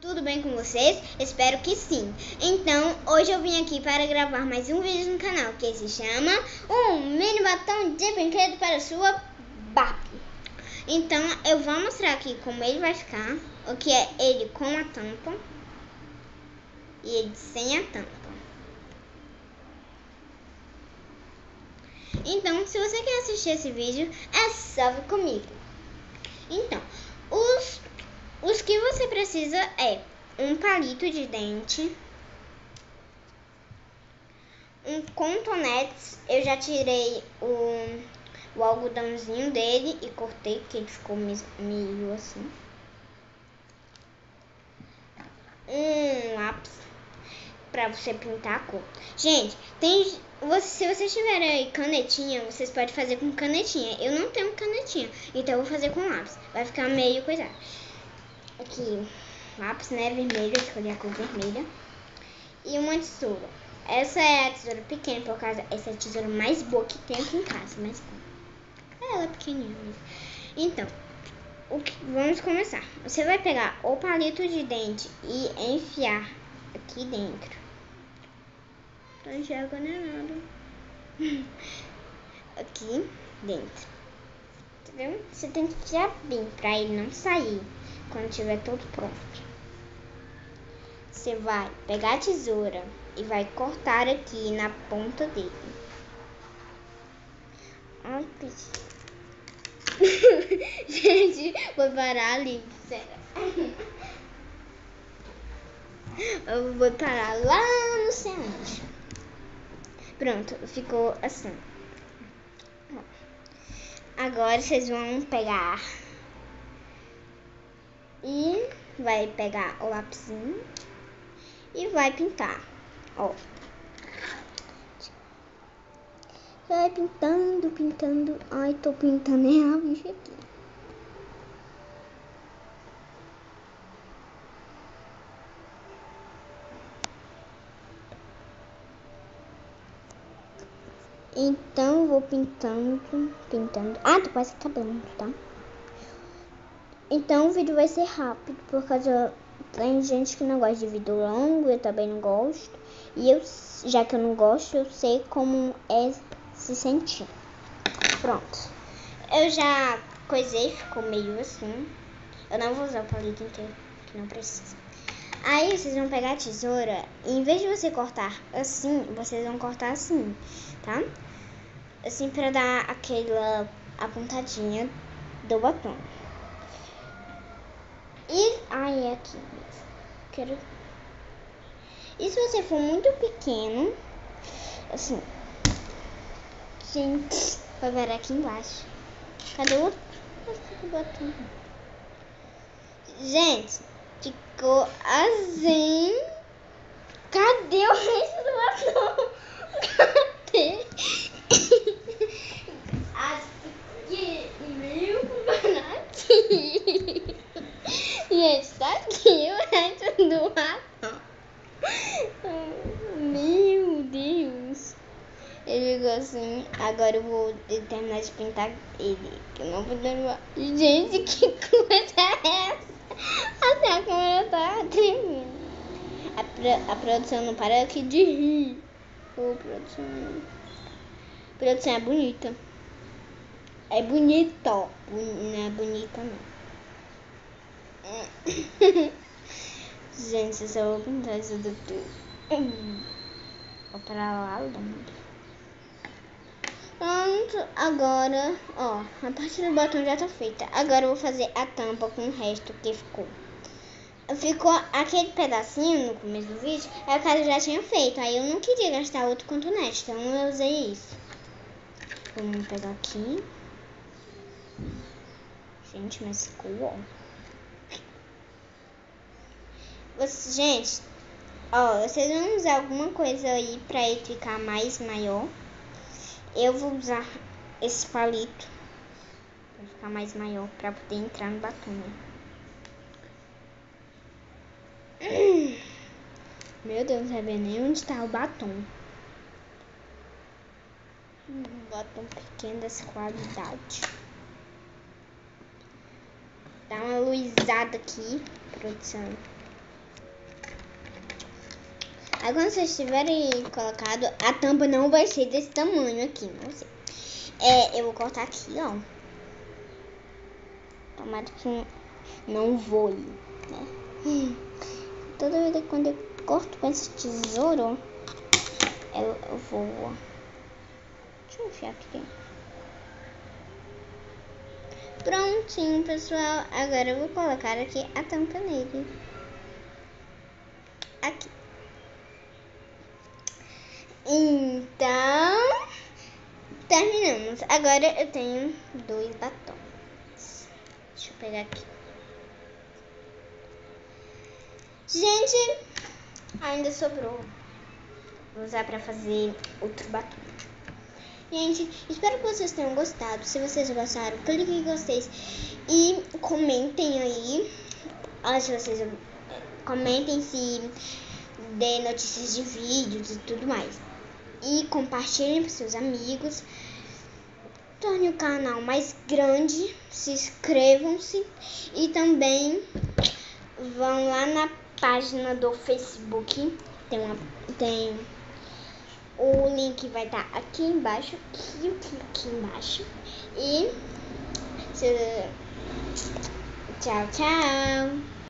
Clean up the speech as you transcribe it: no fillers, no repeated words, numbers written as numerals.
Tudo bem com vocês? Espero que sim. Então, hoje eu vim aqui para gravar mais um vídeo no canal que se chama Um mini batom de brinquedo para sua Barbie. Então, eu vou mostrar aqui como ele vai ficar, o que é ele com a tampa e ele sem a tampa. Então, se você quer assistir esse vídeo, é só vir comigo. Então, os que você precisa é um palito de dente, um cotonete. Eu já tirei o algodãozinho dele e cortei, porque ele ficou meio assim. Um lápis pra você pintar a cor. Gente, se vocês tiverem aí canetinha, vocês podem fazer com canetinha. Eu não tenho canetinha, então eu vou fazer com lápis. Vai ficar meio coisado. Aqui, lápis, né, vermelho, eu escolhi a cor vermelha. E uma tesoura. Essa é a tesoura pequena, por causa essa é a tesoura mais boa que tem aqui em casa. Mas ela é pequenininha mesmo. Então, vamos começar. Você vai pegar o palito de dente e enfiar aqui dentro. Não enxerga nem nada. Aqui dentro. Tá vendo? Você tem que enfiar bem pra ele não sair quando estiver todo pronto. Você vai pegar a tesoura e vai cortar aqui na ponta dele. Ai, gente, vou parar ali, sério. Eu vou parar lá no centro. Pronto, ficou assim. Agora vocês vão pegar e vai pegar o lapisinho e vai pintar, ó. Vai pintando. Ai, tô pintando a bicha aqui. Então, vou pintando. Ah, tô quase acabando, tá? Então, o vídeo vai ser rápido, por causa tem gente que não gosta de vídeo longo, eu também não gosto. E já que eu não gosto, eu sei como é se sentir. Pronto. Eu já coisei, ficou meio assim. Eu não vou usar o palito inteiro, que não precisa. Aí vocês vão pegar a tesoura e em vez de você cortar assim, vocês vão cortar assim, tá? Assim pra dar aquela apontadinha do batom. É aqui mesmo. E se você for muito pequeno, assim, gente, vai ver aqui embaixo. Cadê o outro? Batom? Gente, ficou assim. Cadê o resto do batom? Cadê? Aqui, meu baratinho. Gente, tá aqui o resto do batom. Meu Deus. Ele ficou assim. Agora eu vou terminar de pintar ele. Que eu não vou dar. Gente, que coisa é essa? Até a câmera tá tremendo. A produção não para aqui de rir. Ô, produção. A produção é bonita. É bonito. Não é bonita, não. Gente, eu só vou pintar isso daqui. Vou pra lá longe. Pronto, agora, ó, a parte do batom já tá feita. Agora eu vou fazer a tampa com o resto que ficou. Ficou aquele pedacinho no começo do vídeo, é o que eu já tinha feito. Aí eu não queria gastar outro cotonete, então eu usei isso. Vamos pegar aqui. Gente, mas ficou ó. Gente, ó, vocês vão usar alguma coisa aí pra ele ficar mais maior. Eu vou usar esse palito pra ficar mais maior, pra poder entrar no batom. Meu Deus, não sabe nem onde tá o batom. Batom pequeno dessa qualidade. Dá uma luizada aqui, produção. Aí quando vocês tiverem colocado, a tampa não vai ser desse tamanho aqui, não sei. Eu vou cortar aqui, ó. Tomara que não voe, né? Toda vez que quando eu corto com esse tesouro, eu vou... Deixa eu enfiar aqui dentro. Prontinho, pessoal. Agora eu vou colocar aqui a tampa nele. Aqui. Então, terminamos. Agora eu tenho 2 batons. Deixa eu pegar aqui. Gente, ainda sobrou. Vou usar pra fazer outro batom. Gente, espero que vocês tenham gostado. Se vocês gostaram, clique em gostei e comentem aí. Se vocês comentem, se dê notícias de vídeos e tudo mais. E compartilhem com seus amigos. Torne o canal mais grande. Se inscrevam-se. E também vão lá na página do Facebook. Tem o link vai estar aqui embaixo. Aqui embaixo. E tchau, tchau.